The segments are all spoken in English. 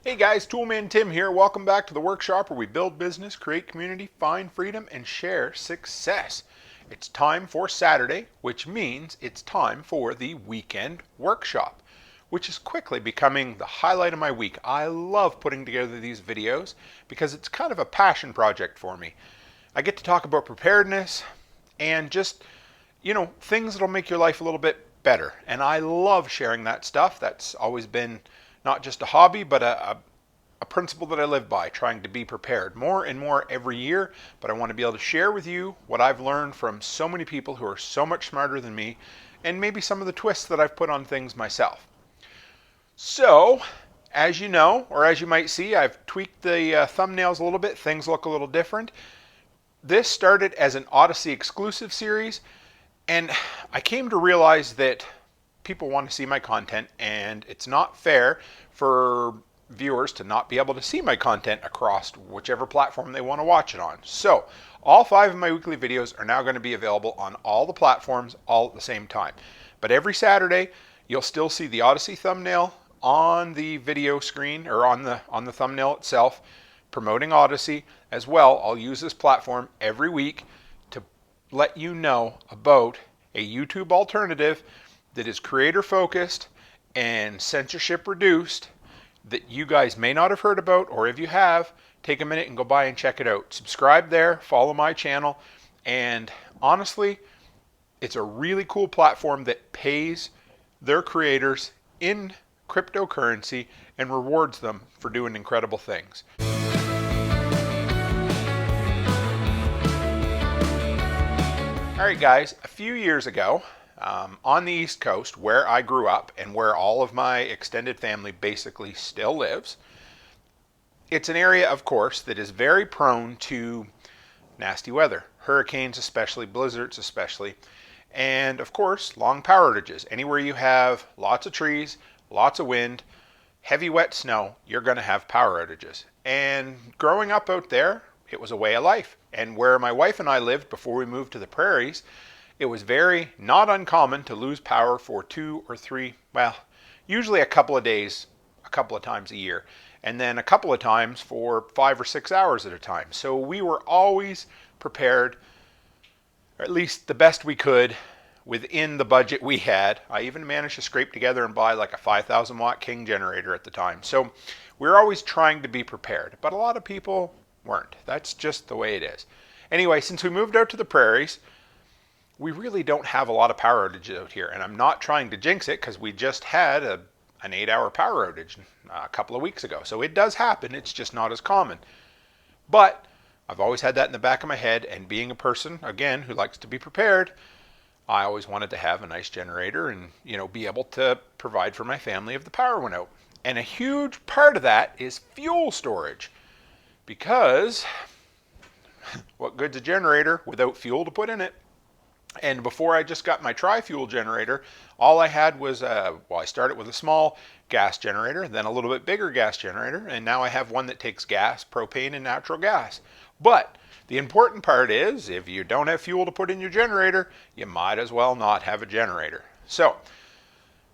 Hey guys, Toolman Tim here. Welcome back to the workshop where we build business, create community, find freedom, and share success. It's time for Saturday, which means it's time for the weekend workshop, which is quickly becoming the highlight of my week. I love putting together these videos because it's kind of a passion project for me. I get to talk about preparedness and just, things that'll make your life a little bit better. And I love sharing that stuff. That's always been not just a hobby, but a principle that I live by, trying to be prepared more and more every year. But I want to be able to share with you what I've learned from so many people who are so much smarter than me, and maybe some of the twists that I've put on things myself. So, as you know, or as you might see, I've tweaked the thumbnails a little bit. Things look a little different. This started as an ODYSEE exclusive series, and I came to realize that people want to see my content, and it's not fair for viewers to not be able to see my content across whichever platform they want to watch it on. So all 5 of my weekly videos are now going to be available on all the platforms all at the same time. But every Saturday you'll still see the ODYSEE thumbnail on the video screen, or on the thumbnail itself, promoting ODYSEE. As well, I'll use this platform every week to let you know about a YouTube alternative that is creator focused and censorship reduced, that you guys may not have heard about, or if you have, take a minute and go by and check it out. Subscribe there, follow my channel, and honestly, it's a really cool platform that pays their creators in cryptocurrency and rewards them for doing incredible things. Alright guys, a few years ago, on the East Coast, where I grew up and where all of my extended family basically still lives, it's an area, of course, that is very prone to nasty weather. Hurricanes especially, blizzards especially, and of course, long power outages. Anywhere you have lots of trees, lots of wind, heavy wet snow, you're going to have power outages. And growing up out there, it was a way of life. And where my wife and I lived before we moved to the prairies, it was very not uncommon to lose power for 2 or 3, well, usually a couple of days, a couple of times a year, and then a couple of times for 5 or 6 hours at a time. So we were always prepared, or at least the best we could within the budget we had. I even managed to scrape together and buy like a 5,000 watt King generator at the time. So we were always trying to be prepared, but a lot of people weren't. That's just the way it is. Anyway, since we moved out to the prairies, we really don't have a lot of power outages out here. And I'm not trying to jinx it, because we just had an 8-hour power outage a couple of weeks ago. So it does happen. It's just not as common. But I've always had that in the back of my head. And being a person, again, who likes to be prepared, I always wanted to have a nice generator and, be able to provide for my family if the power went out. And a huge part of that is fuel storage. Because what good's a generator without fuel to put in it? And before I just got my tri-fuel generator, all I had was, I started with a small gas generator, then a little bit bigger gas generator, and now I have one that takes gas, propane, and natural gas. But the important part is, if you don't have fuel to put in your generator, you might as well not have a generator. So,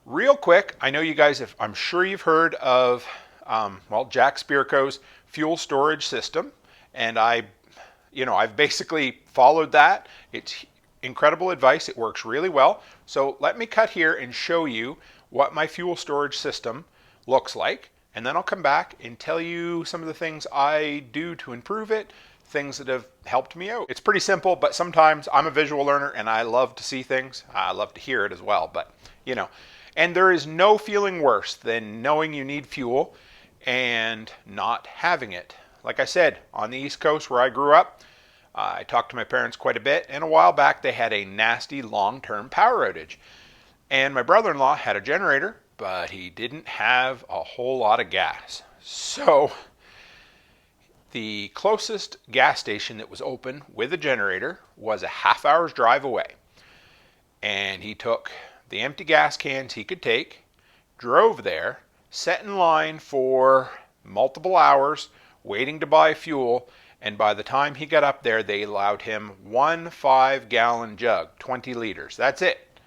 real quick, I know you guys, I'm sure you've heard of, Jack Spirko's fuel storage system, and I've basically followed that. It's incredible advice. It works really well. So let me cut here and show you what my fuel storage system looks like, and then I'll come back and tell you some of the things I do to improve it, things that have helped me out. It's pretty simple, but sometimes I'm a visual learner and I love to see things. I love to hear it as well, but and there is no feeling worse than knowing you need fuel and not having it. Like I said, on the East Coast where I grew up, I talked to my parents quite a bit, and a while back they had a nasty long-term power outage. And my brother-in-law had a generator, but he didn't have a whole lot of gas. So the closest gas station that was open with a generator was a half-hour's drive away. And he took the empty gas cans he could take, drove there, sat in line for multiple hours, waiting to buy fuel, and by the time he got up there, they allowed him 1 5-gallon jug, 20 liters. That's it.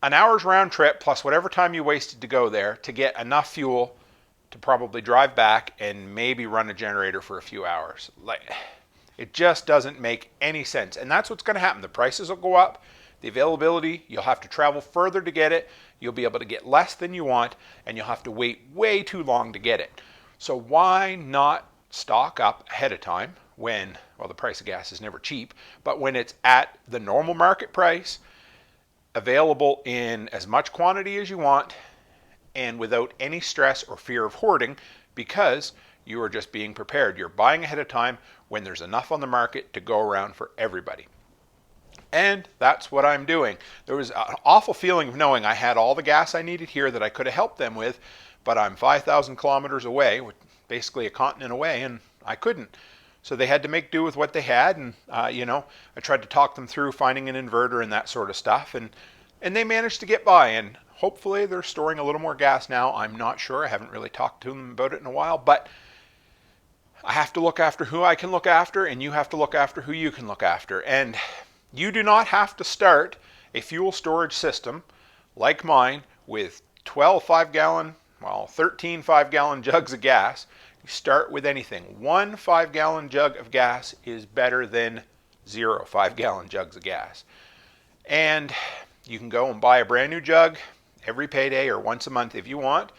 An hour's round trip plus whatever time you wasted to go there to get enough fuel to probably drive back and maybe run a generator for a few hours. Like, it just doesn't make any sense. And that's what's going to happen. The prices will go up. The availability, you'll have to travel further to get it. You'll be able to get less than you want, and you'll have to wait way too long to get it. So why not stock up ahead of time when, well, the price of gas is never cheap, but when it's at the normal market price, available in as much quantity as you want, and without any stress or fear of hoarding, because you are just being prepared. You're buying ahead of time when there's enough on the market to go around for everybody. And that's what I'm doing. There was an awful feeling of knowing I had all the gas I needed here that I could have helped them with, but I'm 5,000 kilometers away, basically a continent away, and I couldn't. So they had to make do with what they had, and I tried to talk them through finding an inverter and that sort of stuff, and they managed to get by, and hopefully they're storing a little more gas now. I'm not sure. I haven't really talked to them about it in a while, but I have to look after who I can look after, and you have to look after who you can look after. And you do not have to start a fuel storage system like mine with 12 5-gallon, 13 5-gallon jugs of gas. You start with anything. 1 5-gallon jug of gas is better than 0 5-gallon jugs of gas. And you can go and buy a brand new jug every payday or once a month if you want,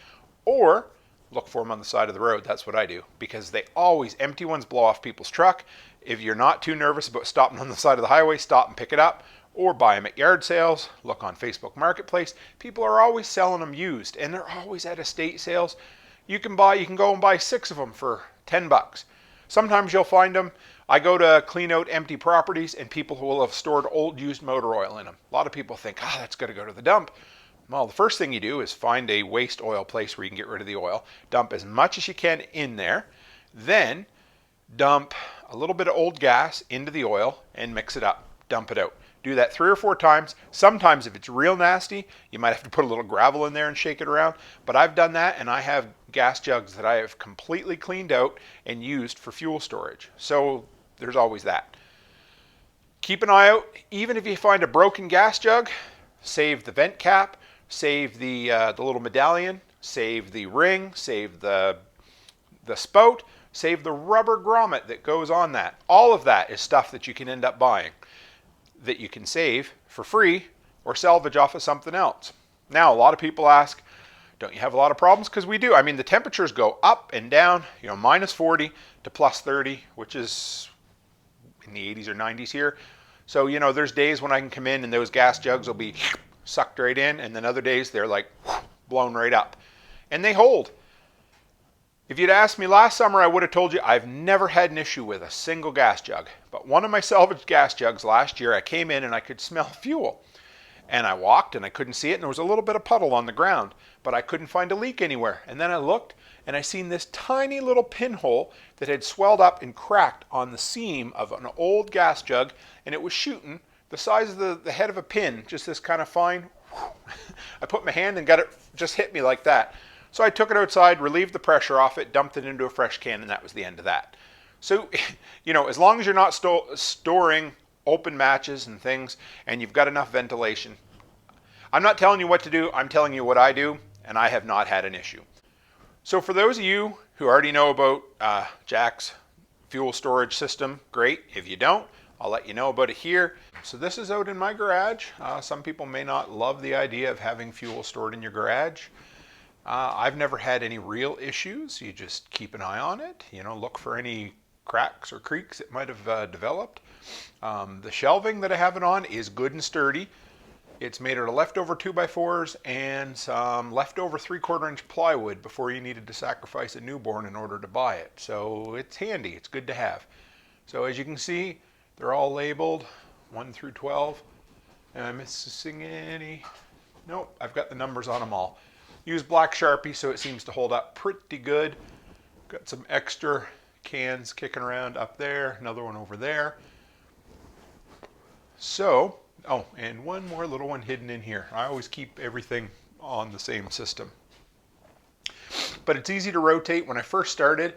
or look for them on the side of the road. That's what I do, because they always, empty ones blow off people's truck. If you're not too nervous about stopping on the side of the highway, stop and pick it up, or buy them at yard sales. Look on Facebook Marketplace. People are always selling them used, and they're always at estate sales. You can go and buy 6 of them for $10. Sometimes you'll find them. I go to clean out empty properties, and people who will have stored old used motor oil in them. A lot of people think, that's got to go to the dump. Well, the first thing you do is find a waste oil place where you can get rid of the oil. Dump as much as you can in there. Then dump a little bit of old gas into the oil and mix it up. Dump it out. Do that 3 or 4 times. Sometimes if it's real nasty, you might have to put a little gravel in there and shake it around. But I've done that, and I have gas jugs that I have completely cleaned out and used for fuel storage. So there's always that. Keep an eye out. Even if you find a broken gas jug, save the vent cap, save the little medallion, save the ring, save the spout, save the rubber grommet that goes on that. All of that is stuff that you can end up buying, that you can save for free or salvage off of something else. Now, a lot of people ask, don't you have a lot of problems? Because we do. I mean, the temperatures go up and down, minus 40 to plus 30, which is in the 80s or 90s here. So, there's days when I can come in and those gas jugs will be sucked right in, and then other days they're like blown right up. And they hold. If you'd asked me last summer, I would have told you I've never had an issue with a single gas jug. But one of my salvaged gas jugs last year, I came in and I could smell fuel. And I walked and I couldn't see it, and there was a little bit of puddle on the ground, but I couldn't find a leak anywhere. And then I looked and I seen this tiny little pinhole that had swelled up and cracked on the seam of an old gas jug, and it was shooting the size of the head of a pin, just this kind of fine. I put my hand and got it, just hit me like that. So I took it outside, relieved the pressure off it, dumped it into a fresh can, and that was the end of that. So, as long as you're not storing open matches and things, and you've got enough ventilation. I'm not telling you what to do, I'm telling you what I do, and I have not had an issue. So for those of you who already know about Jack's fuel storage system, great. If you don't, I'll let you know about it here. So this is out in my garage. Some people may not love the idea of having fuel stored in your garage. I've never had any real issues. You just keep an eye on it, look for any cracks or creaks it might have developed. The shelving that I have it on is good and sturdy. It's made out of leftover 2x4s and some leftover 3/4 inch plywood before you needed to sacrifice a newborn in order to buy it. So it's handy, it's good to have. So as you can see, they're all labeled 1 through 12. Am I missing any? Nope, I've got the numbers on them all. Use black Sharpie so it seems to hold up pretty good. Got some extra cans kicking around up there, another one over there. So, and one more little one hidden in here. I always keep everything on the same system. But it's easy to rotate. When I first started,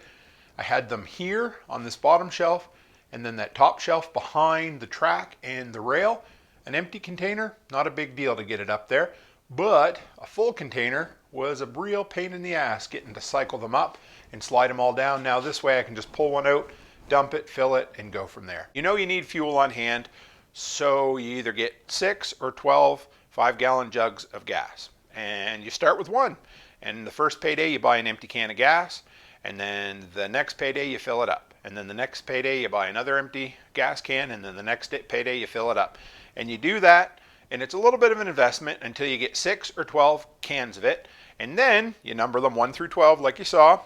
I had them here on this bottom shelf, and then that top shelf behind the track and the rail. An empty container, not a big deal to get it up there, but a full container was a real pain in the ass getting to cycle them up and slide them all down. Now this way I can just pull one out, dump it, fill it, and go from there. You know you need fuel on hand, so you either get 6 or 12 5-gallon jugs of gas. And you start with one. And the first payday you buy an empty can of gas, and then the next payday you fill it up. And then the next payday you buy another empty gas can, and then the next payday you fill it up. And you do that, and it's a little bit of an investment until you get 6 or 12 cans of it. And then you number them 1 through 12 like you saw.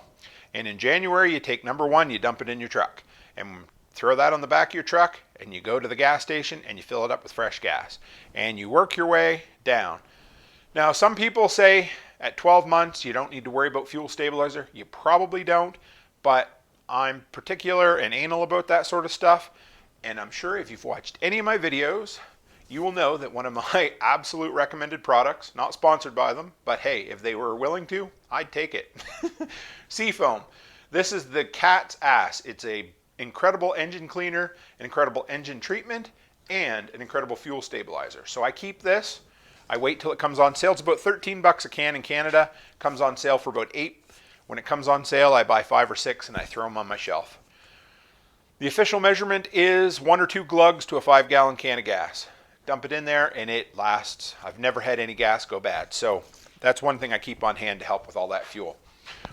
And in January you take number 1, you dump it in your truck. And throw that on the back of your truck, and you go to the gas station and you fill it up with fresh gas. And you work your way down. Now some people say at 12 months you don't need to worry about fuel stabilizer. You probably don't, but I'm particular and anal about that sort of stuff. And I'm sure if you've watched any of my videos, you will know that one of my absolute recommended products, not sponsored by them, but hey, if they were willing to, I'd take it. Seafoam. This is the cat's ass. It's a incredible engine cleaner, an incredible engine treatment, and an incredible fuel stabilizer. So I keep this. I wait till it comes on sale. It's about 13 bucks a can in Canada. It comes on sale for about 8. When it comes on sale, I buy 5 or 6 and I throw them on my shelf. The official measurement is 1 or 2 glugs to a 5-gallon can of gas. Dump it in there and it lasts. I've never had any gas go bad. So that's one thing I keep on hand to help with all that fuel.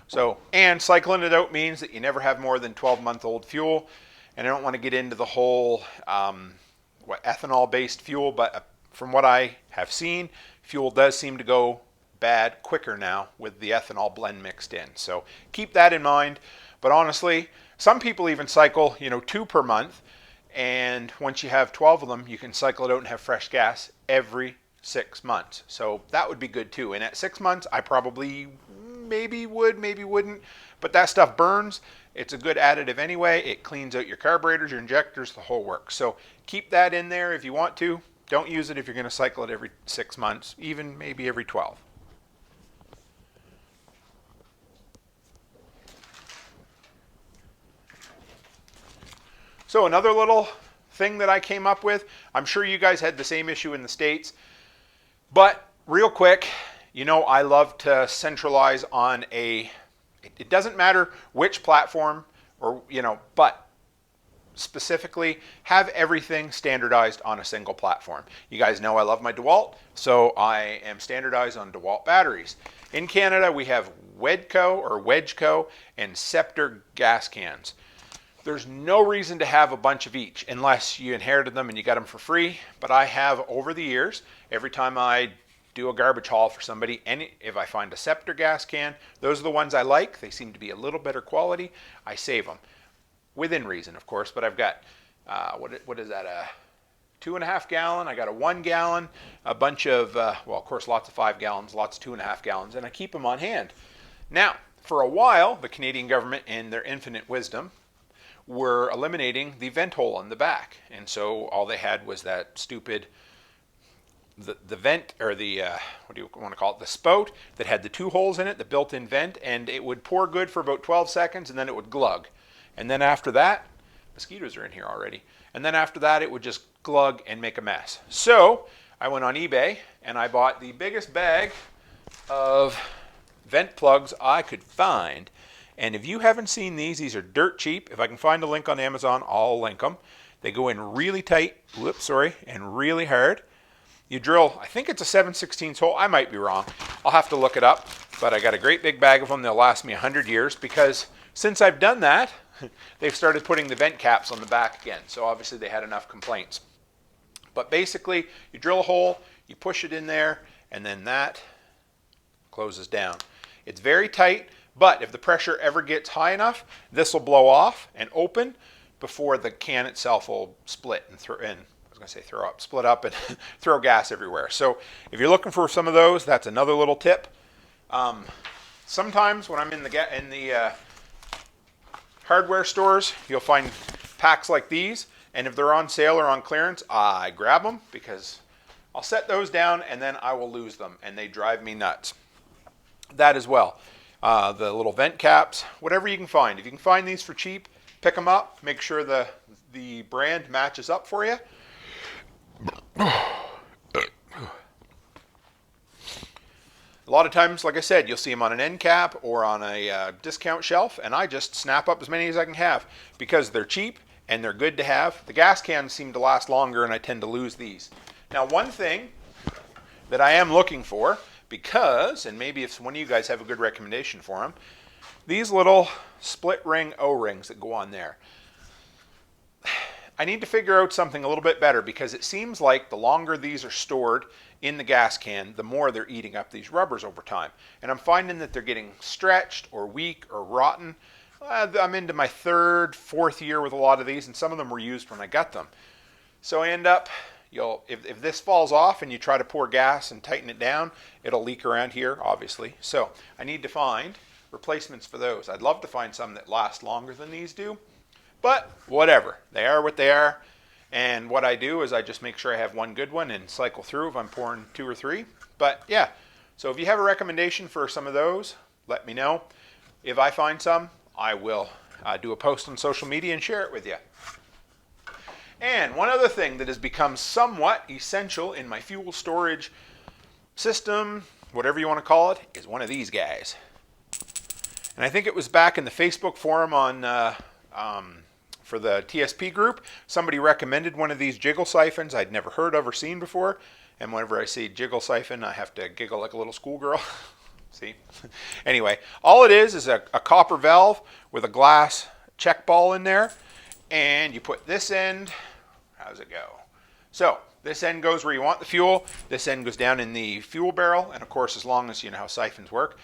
So, and cycling it out means that you never have more than 12-month-old fuel. And I don't want to get into the whole ethanol-based fuel, but from what I have seen, fuel does seem to go bad quicker now with the ethanol blend mixed in. So keep that in mind. But honestly, some people even cycle, 2 per month. And once you have 12 of them, you can cycle it out and have fresh gas every 6 months. So that would be good too. And at 6 months, I probably maybe would, maybe wouldn't. But that stuff burns. It's a good additive anyway. It cleans out your carburetors, your injectors, the whole works. So keep that in there if you want to. Don't use it if you're going to cycle it every 6 months, even maybe every 12. So another little thing that I came up with, I'm sure you guys had the same issue in the States, but real quick, I love to centralize on it doesn't matter which platform or, but specifically have everything standardized on a single platform. You guys know I love my DeWalt, so I am standardized on DeWalt batteries. In Canada, we have Wedgeco and Scepter gas cans. There's no reason to have a bunch of each unless you inherited them and you got them for free. But I have over the years, every time I do a garbage haul for somebody, and if I find a Scepter gas can, those are the ones I like. They seem to be a little better quality. I save them. Within reason, of course, but I've got, what is that, a 2.5 gallon, I got a 1 gallon, a bunch of, of course, lots of 5 gallons, lots of 2.5 gallons, and I keep them on hand. Now, for a while, the Canadian government, in their infinite wisdom, were eliminating the vent hole in the back. And so all they had was that stupid, the vent, or the, what do you want to call it, the spout that had the 2 holes in it, the built-in vent, and it would pour good for about 12 seconds, and then it would glug. And then after that, mosquitoes are in here already, and then after that it would just glug and make a mess. So I went on eBay and I bought the biggest bag of vent plugs I could find. And if you haven't seen these are dirt cheap. If I can find a link on Amazon, I'll link them. They go in really tight, and really hard. You drill, I think it's a 7/16 hole. I might be wrong. I'll have to look it up. But I got a great big bag of them. They'll last me 100 years because since I've done that, they've started putting the vent caps on the back again. So obviously they had enough complaints. But basically, you drill a hole, you push it in there, and then that closes down. It's very tight. But if the pressure ever gets high enough, this will blow off and open before the can itself will split and split up and throw gas everywhere. So if you're looking for some of those, that's another little tip. Sometimes when I'm in the hardware stores, you'll find packs like these, and if they're on sale or on clearance, I grab them because I'll set those down and then I will lose them, and they drive me nuts. That as well. The little vent caps, whatever you can find. If you can find these for cheap, pick them up. Make sure the brand matches up for you. A lot of times, like I said, you'll see them on an end cap or on a discount shelf, and I just snap up as many as I can have because they're cheap and they're good to have. The gas cans seem to last longer, and I tend to lose these. Now, one thing that I am looking for, because, and maybe if one of you guys have a good recommendation for them, these little split ring O-rings that go on there. I need to figure out something a little bit better because it seems like the longer these are stored in the gas can, the more they're eating up these rubbers over time. And I'm finding that they're getting stretched or weak or rotten. I'm into my third, fourth year with a lot of these, and some of them were used when I got them. So I end up, if this falls off and you try to pour gas and tighten it down, it'll leak around here, obviously. So I need to find replacements for those. I'd love to find some that last longer than these do. But whatever, they are what they are. And what I do is I just make sure I have one good one and cycle through if I'm pouring 2 or 3. But yeah, so if you have a recommendation for some of those, let me know. If I find some, I will do a post on social media and share it with you. And one other thing that has become somewhat essential in my fuel storage system, whatever you want to call it, is one of these guys. And I think it was back in the Facebook forum on for the TSP group, somebody recommended one of these jiggle siphons I'd never heard of or seen before. And whenever I see jiggle siphon, I have to giggle like a little schoolgirl. See? Anyway, all it is a copper valve with a glass check ball in there. And you put this end, how's it go? So this end goes where you want the fuel. This end goes down in the fuel barrel. And of course, as long as you know how siphons work,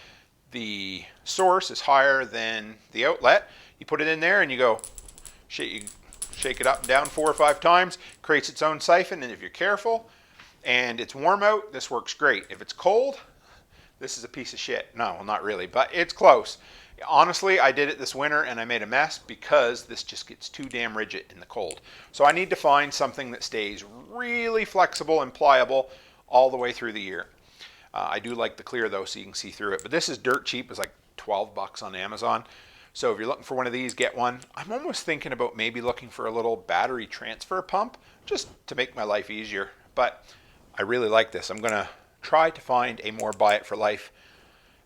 the source is higher than the outlet. You put it in there and you go, shake it up and down 4 or 5 times, creates its own siphon, and if you're careful and it's warm out, this works great. If it's cold, this is a piece of shit. No, well, not really, but it's close. Honestly, I did it this winter and I made a mess because this just gets too damn rigid in the cold. So I need to find something that stays really flexible and pliable all the way through the year. I do like the clear though, so you can see through it, but this is dirt cheap. It's like $12 on Amazon. So if you're looking for one of these, get one. I'm almost thinking about maybe looking for a little battery transfer pump just to make my life easier. But I really like this. I'm going to try to find a more buy it for life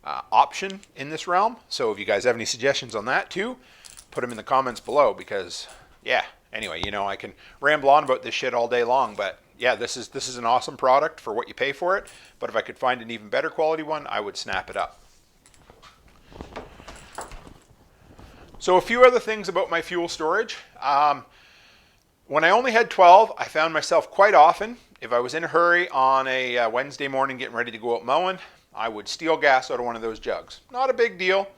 option in this realm. So if you guys have any suggestions on that too, put them in the comments below because, yeah, anyway, you know, I can ramble on about this shit all day long, but yeah, this is an awesome product for what you pay for it. But if I could find an even better quality one, I would snap it up. So a few other things about my fuel storage. When I only had 12, I found myself quite often, if I was in a hurry on a Wednesday morning getting ready to go out mowing, I would steal gas out of one of those jugs. Not a big deal,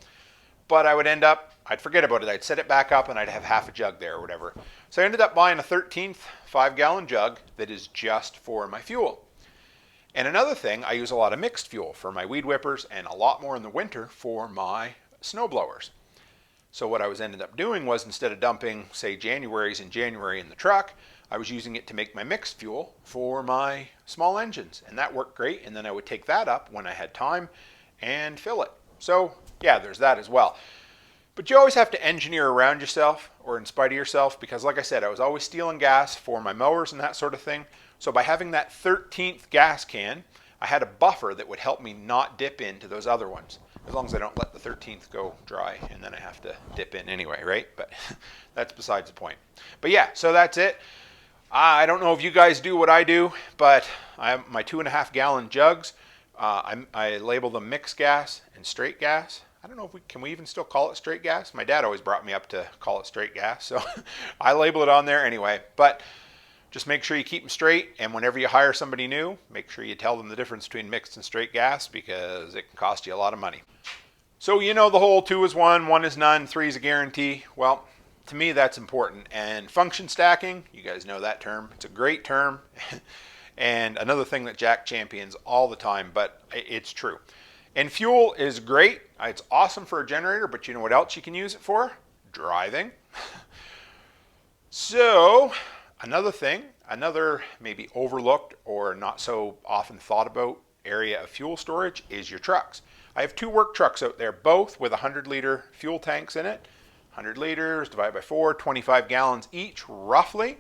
but I would end up, I'd forget about it. I'd set it back up and I'd have half a jug there or whatever. So I ended up buying a 13th 5-gallon jug that is just for my fuel. And another thing, I use a lot of mixed fuel for my weed whippers and a lot more in the winter for my snow blowers. So what I was ended up doing was instead of dumping, say, January's in January in the truck, I was using it to make my mixed fuel for my small engines. And that worked great. And then I would take that up when I had time and fill it. So yeah, there's that as well. But you always have to engineer around yourself or in spite of yourself because like I said, I was always stealing gas for my mowers and that sort of thing. So by having that 13th gas can, I had a buffer that would help me not dip into those other ones. As long as I don't let the 13th go dry and then I have to dip in anyway, right? But that's besides the point. But yeah, so that's it. I don't know if you guys do what I do, but I have my 2.5-gallon jugs. I label them mixed gas and straight gas. I don't know if can we even still call it straight gas? My dad always brought me up to call it straight gas, so I label it on there anyway. But just make sure you keep them straight, and whenever you hire somebody new, make sure you tell them the difference between mixed and straight gas because it can cost you a lot of money. So you know the whole 2 is 1, 1 is none, 3 is a guarantee. Well, to me that's important. And function stacking, you guys know that term. It's a great term. And another thing that Jack champions all the time, but it's true. And fuel is great. It's awesome for a generator, but you know what else you can use it for? Driving. So another thing, another maybe overlooked or not so often thought about area of fuel storage is your trucks. I have 2 work trucks out there, both with 100-liter fuel tanks in it. 100 liters divided by 4, 25 gallons each, roughly.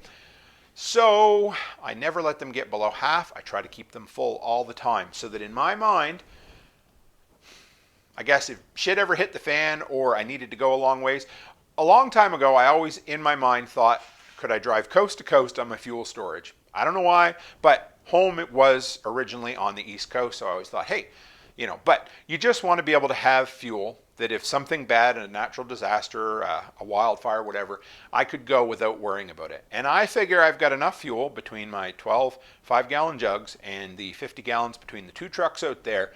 So I never let them get below half. I try to keep them full all the time so that in my mind, I guess if shit ever hit the fan or I needed to go a long ways, a long time ago, I always in my mind thought, could I drive coast to coast on my fuel storage? I don't know why, but home it was originally on the East Coast, so I always thought, hey, but you just want to be able to have fuel that if something bad, a natural disaster, a wildfire, whatever, I could go without worrying about it. And I figure I've got enough fuel between my 12 5-gallon jugs and the 50 gallons between the two trucks out there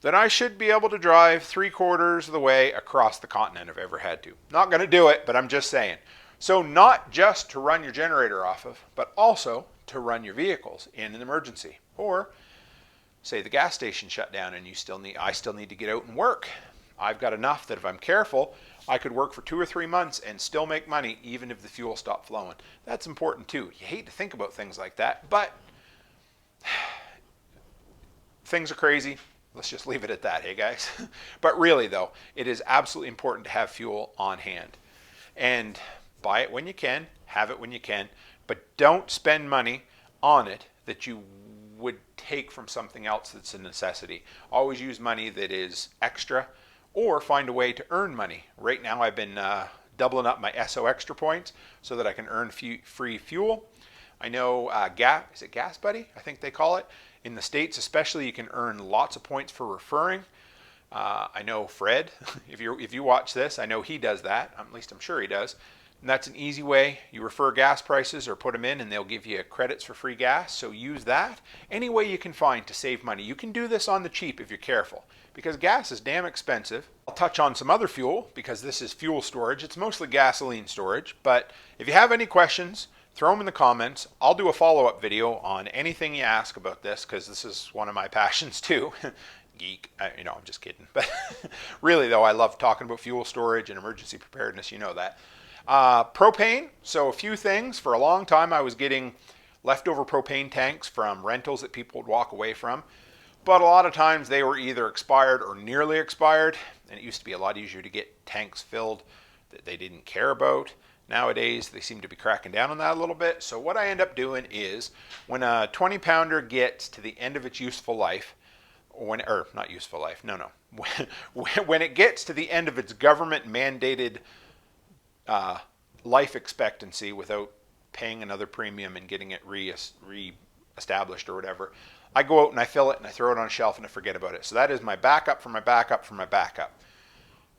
that I should be able to drive 3/4 of the way across the continent if I ever had to. Not going to do it, but I'm just saying. So not just to run your generator off of, but also to run your vehicles in an emergency. Or say the gas station shut down and I still need to get out and work. I've got enough that if I'm careful, I could work for 2 or 3 months and still make money even if the fuel stopped flowing. That's important too. You hate to think about things like that, but things are crazy. Let's just leave it at that, hey guys? But really though, it is absolutely important to have fuel on hand. And buy it when you can, have it when you can, but don't spend money on it that you would take from something else that's a necessity. Always use money that is extra or find a way to earn money. Right now I've been doubling up my SO Extra points so that I can earn free fuel. I know is it Gas Buddy? I think they call it. In the States especially, you can earn lots of points for referring. I know Fred, if you watch this, I know he does that. At least I'm sure he does. And that's an easy way. You refer gas prices or put them in and they'll give you credits for free gas. So use that. Any way you can find to save money. You can do this on the cheap if you're careful because gas is damn expensive. I'll touch on some other fuel because this is fuel storage. It's mostly gasoline storage. But if you have any questions, throw them in the comments. I'll do a follow-up video on anything you ask about this because this is one of my passions too. Geek. I'm just kidding. But really though, I love talking about fuel storage and emergency preparedness. You know that. Propane. So a few things. For a long time, I was getting leftover propane tanks from rentals that people would walk away from. But a lot of times they were either expired or nearly expired. And it used to be a lot easier to get tanks filled that they didn't care about. Nowadays, they seem to be cracking down on that a little bit. So what I end up doing is when a 20-pounder gets to the end of its useful life, when it gets to the end of its government mandated life expectancy without paying another premium and getting it re-established or whatever, I go out and I fill it and I throw it on a shelf and I forget about it. So that is my backup for my backup for my backup.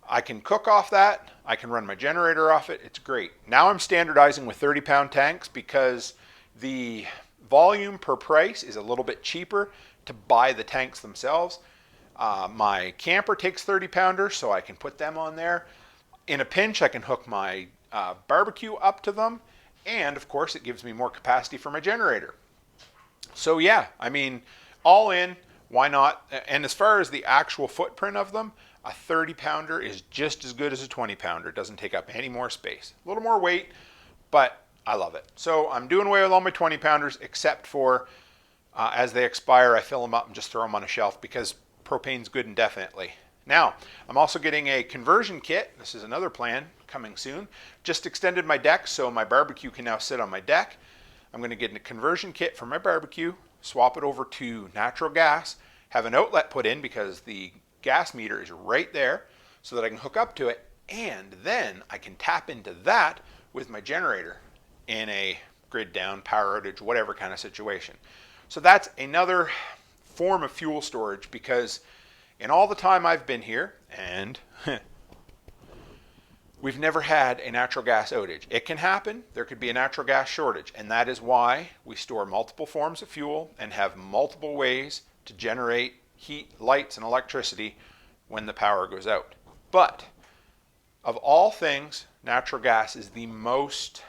I can cook off that. I can run my generator off it. It's great. Now I'm standardizing with 30-pound tanks because the volume per price is a little bit cheaper to buy the tanks themselves. My camper takes 30-pounders, so I can put them on there. In a pinch, I can hook my barbecue up to them. And of course, it gives me more capacity for my generator. So yeah, I mean, all in, why not? And as far as the actual footprint of them, a 30-pounder is just as good as a 20-pounder. It doesn't take up any more space. A little more weight, but I love it. So I'm doing away with all my 20-pounders except for as they expire, I fill them up and just throw them on a shelf because propane's good indefinitely. Now, I'm also getting a conversion kit. This is another plan coming soon. Just extended my deck so my barbecue can now sit on my deck. I'm going to get a conversion kit for my barbecue, swap it over to natural gas, have an outlet put in because the gas meter is right there so that I can hook up to it, and then I can tap into that with my generator in a grid down, power outage, whatever kind of situation. So that's another form of fuel storage because in all the time I've been here, and we've never had a natural gas outage. It can happen. There could be a natural gas shortage, and that is why we store multiple forms of fuel and have multiple ways to generate heat, lights, and electricity when the power goes out. But of all things, natural gas is the most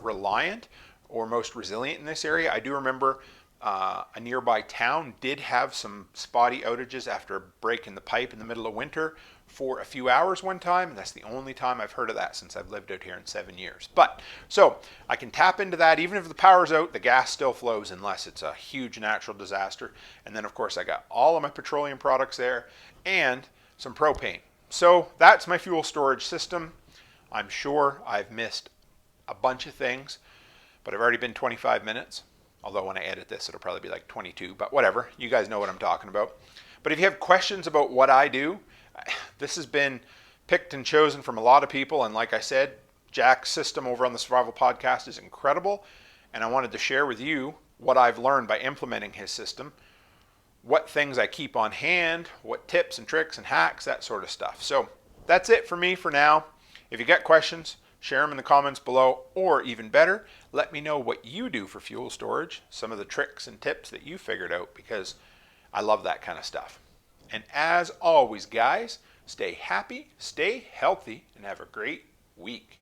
reliant or most resilient in this area. I do remember a nearby town did have some spotty outages after a break in the pipe in the middle of winter for a few hours one time, and that's the only time I've heard of that since I've lived out here in 7 years. But so I can tap into that. Even if the power's out, the gas still flows unless it's a huge natural disaster. And then of course I got all of my petroleum products there and some propane. So that's my fuel storage system. I'm sure I've missed a bunch of things, but I've already been 25 minutes. Although when I edit this, it'll probably be like 22, but whatever. You guys know what I'm talking about. But if you have questions about what I do, this has been picked and chosen from a lot of people. And like I said, Jack's system over on the Survival Podcast is incredible. And I wanted to share with you what I've learned by implementing his system, what things I keep on hand, what tips and tricks and hacks, that sort of stuff. So that's it for me for now. If you got questions, share them in the comments below, or even better, let me know what you do for fuel storage, some of the tricks and tips that you figured out, because I love that kind of stuff. And as always, guys, stay happy, stay healthy, and have a great week.